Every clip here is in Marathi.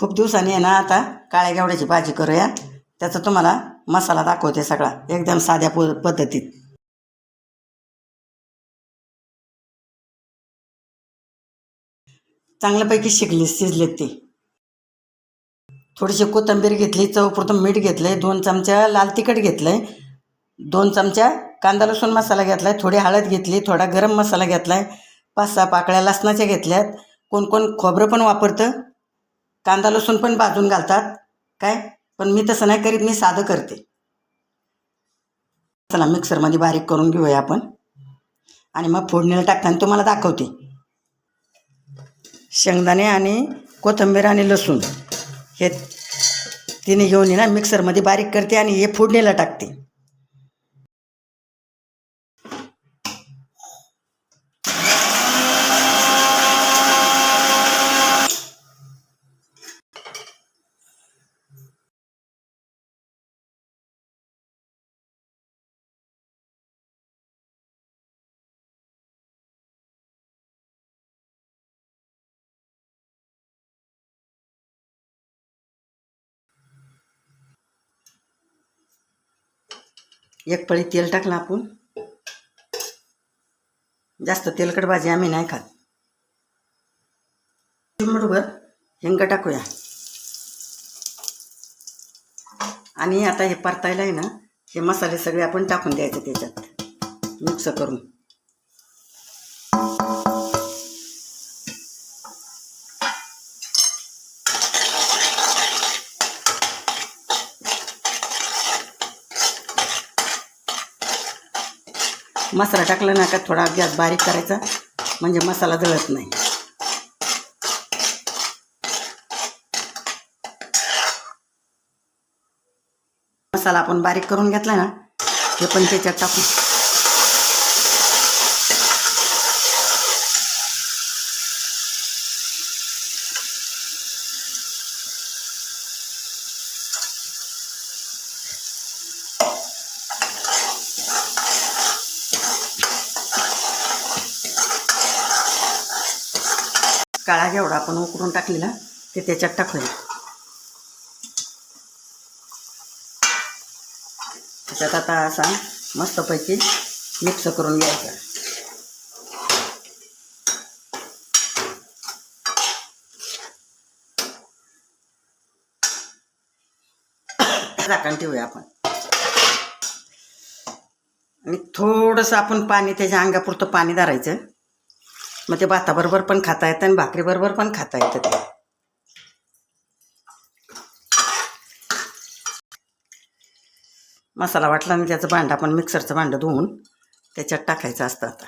खूप दिवसांनी आहे ना आता काळ्या घेवड्याची भाजी करूया। त्याचा तुम्हाला मसाला दाखवते सगळा एकदम साध्या पद्धतीत। चांगल्यापैकी शिजलेत ते। थोडीशी कोथिंबीर घेतली, चवपुरतं मीठ घेतलंय, 2 चमचा लाल तिखट घेतलंय, 2 चमचा कांदा लसूण मसाला घेतलाय, थोडी हळद घेतली, थोडा गरम मसाला घेतलाय, 5-6 पाकळ्या लसणाच्या घेतल्यात। कोण कोण खोबरं पण वापरतं, कांदा लसूण पण भाजून घालतात काय, पण मी तसं नाही करीत, मी साधं करते। चला मिक्सरमध्ये बारीक करून घेऊया आपण आणि मग फोडणीला टाकताना तुम्हाला दाखवते। शेंगदाणे आणि कोथिंबीर आणि लसूण हे तिने घेऊन ना मिक्सरमध्ये बारीक करते आणि हे फोडणीला टाकते। एक पळी तेल टाकलं आपण, जास्त तेलकट भाजी आम्ही नाही खात। चिमूटभर हिंग टाकूया आणि आता हे परतायला आहे ना हे मसाले सगळे आपण टाकून द्यायचे त्याच्यात मिक्स करून। मसाला टाकला ना का थोडा गॅस बारीक करायचा म्हणजे मसाला जळत नाही। मसाला आपण बारीक करून घेतला ना हे पण त्याच्यात टाकू। काळा घेवडा आपण उकडून टाकलेला ते त्याच्यात टाकूया। त्याच्यात आता असा मस्तपैकी मिक्स करून घ्यायचा। झाकण ठेवूया आपण आणि थोडंसं आपण पाणी त्याच्या अंगापुरतं पाणी धरायचं, मग ते भाताबरोबर पण खाता येतं आणि भाकरीबरोबर पण खाता येतं ते। मसाला वाटला आणि त्याचं भांडं आपण मिक्सरचं भांडं धुवून त्याच्यात टाकायचं असतं। आता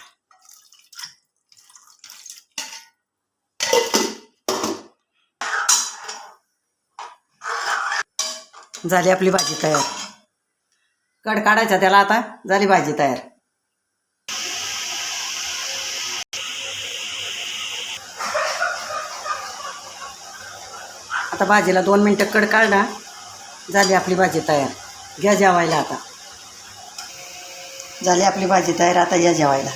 झाली आपली भाजी तयार। कड काढायचा त्याला, आता झाली भाजी तयार। आता भाजीला 2 मिनटं कड काढला, झाली आपली भाजी तयार। घ्या जेवायला आता। झाली आपली भाजी तयार, आता या जेवायला।